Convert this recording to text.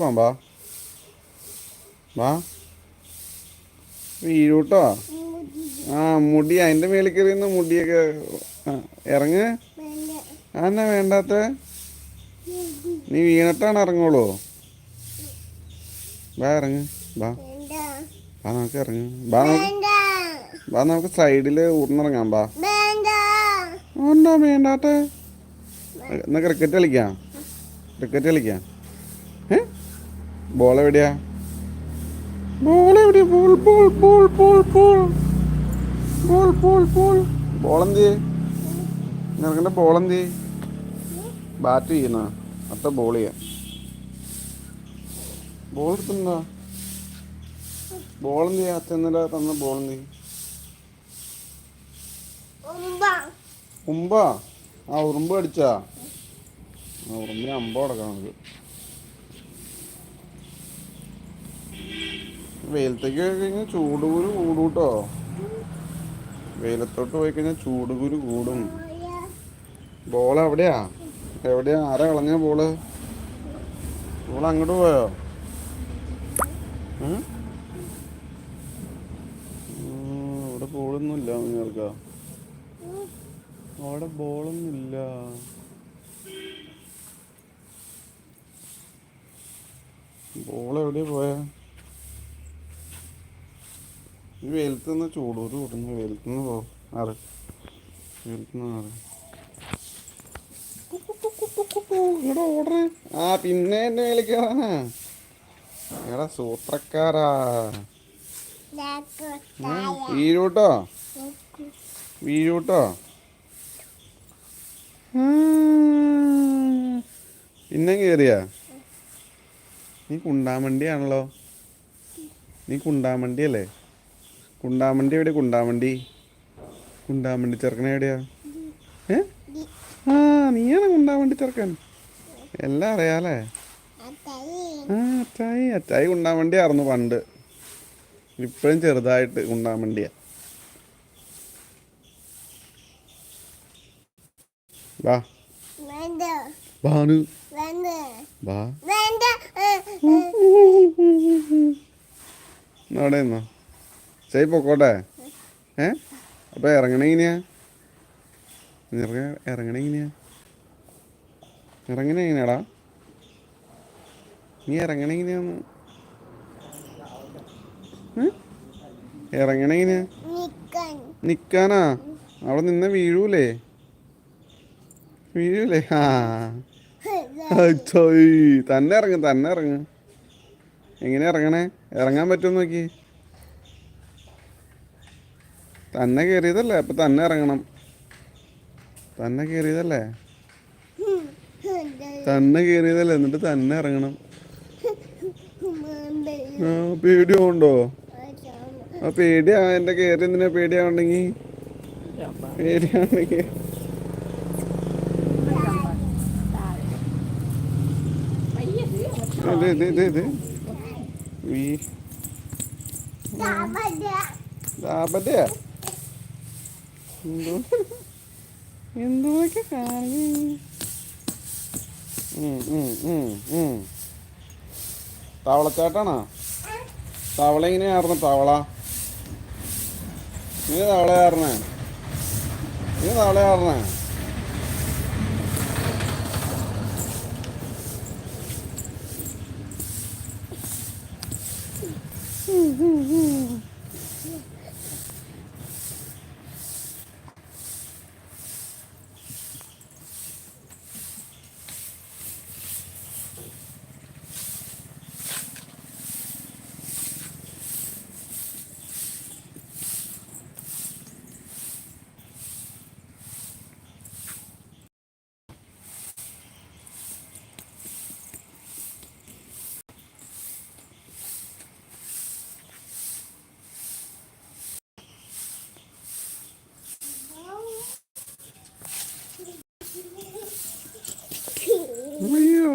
വാ വാ വീഴൂട്ടോ. ആ മുടി അതിൻ്റെ മേളിൽ കയറിയുന്ന മുടിയൊക്കെ. ആ ഇറങ്ങ്. അതെന്നാ വേണ്ടാത്ത? നീ വീണിട്ടാണ് ഇറങ്ങുള്ളൂ. വാ ഇറങ്ങ്. വാ വാ നമുക്ക് ഇറങ്ങ്. വാ നമുക്ക് സൈഡിൽ ഊർന്നിറങ്ങാം. വാ എന്താ വേണ്ടാത്ത? എന്നാ ക്രിക്കറ്റ് കളിക്കാം. ക്രിക്കറ്റ് കളിക്കാം. ബോൾ എവിടെയാ? ബോൾ എവിടെയാ? Ball ball ball ball ball ball ball ball ബോളെന്തി? നിനക്കെൻ്റെ ബോളെന്തി? ബാറ്റ് ചെയ്യുന്ന അത്ത ബോൾ ചെയ്യാം. ബോൾ എടുത്തുണ്ടോ? ബോളെന്തി? അച്ഛന്നല്ല തന്ന ബോളെന്തി? ഉമ്പാ? ആ ഉറുമ്പ് അടിച്ചാ? ആ ഉറുമ്പിന് അമ്പ കൊടുക്കാം നമുക്ക്. വെയിലത്തേക്ക് പോയി കഴിഞ്ഞാൽ ചൂടുകുരു കൂടും കേട്ടോ. വെയിലത്തോട്ട് പോയി കഴിഞ്ഞാൽ ചൂടുകുരു കൂടും. ബോൾ എവിടെയാ? എവിടെയാ? ആരാ കളഞ്ഞ ബോള്? ബോൾ അങ്ങോട്ട് പോയോ? അവിടെ ബോളൊന്നുമില്ല നിങ്ങൾക്ക്. അവിടെ ബോളൊന്നുമില്ല. ബോൾ എവിടെയാ പോയാ? ഈ വെയിലത്ത് നിന്ന് ചൂടൂര് കൂടുന്നു. വെയിലത്ത് നിന്ന് പോ. ആറ് വെയിലത്ത് നിന്ന് ആറ്. ഇവിടെ ഓർഡർ. ആ പിന്നെ എന്നെ വിളിക്കാറാണ്. എടാ സൂത്രക്കാരാ. വീഴൂട്ടോ. വീഴൂട്ടോ. പിന്നെ കയറിയാ? നീ കുണ്ടാമണ്ടിയാണല്ലോ. നീ കുണ്ടാമണ്ടിയല്ലേ? കുണ്ടാമണ്ടി എവിടെ? കുണ്ടാമണ്ടി. കുണ്ടാമണ്ടി ചെറുക്കൻ എവിടെയാ? ആ നീയാണ് കുണ്ടാമണ്ടി ചെറുക്കൻ. എല്ലാം അറിയാലേ. ആ അച്ചായി. അച്ചായി കുണ്ടാമണ്ടി ആയിരുന്നു പണ്ട്. ഇപ്പോഴും ചെറുതായിട്ട് കുണ്ടാമണ്ടിയാ. വാ ഭാനു വാ. അവിടെ നിന്നോ. ശരി പൊക്കോട്ടെ. അപ്പൊ ഇറങ്ങണെങ്ങനെയാ? ഇറങ്ങണെങ്ങനെയാ? ഇറങ്ങണെങ്ങനെയാടാ? നീ ഇറങ്ങണെങ്ങനെയാന്ന്? ഇറങ്ങണെങ്ങനെയാ? നിക്കാനാ? അവിടെ നിന്ന് വീഴൂലേ? വീഴൂലേ? ആ തന്നെ ഇറങ്ങ്. തന്നെ ഇറങ്ങ്. എങ്ങനെ ഇറങ്ങണേ? ഇറങ്ങാൻ പറ്റുമോ നോക്കി. തന്നെ കയറിയതല്ലേ, അപ്പം തന്നെ ഇറങ്ങണം. തന്നെ കയറിയതല്ലേ? തന്നെ കയറിയതല്ലേ? എന്നിട്ട് തന്നെ ഇറങ്ങണം. ആ പേടിയാവുണ്ടോ? ആ പേടിയാ. എൻ്റെ കയറി എന്തിനാ പേടിയാവുണ്ടെങ്കിൽ? പേടിയാവുണ്ടെങ്കിൽ എന്തൊക്കെ കാണും. തവളച്ചാട്ടാണോ? തവള എങ്ങനെയായിരുന്നു? തവള നീ തവളയായിരുന്നേ? നീ തവളയായിരുന്നേ? അയ്യോ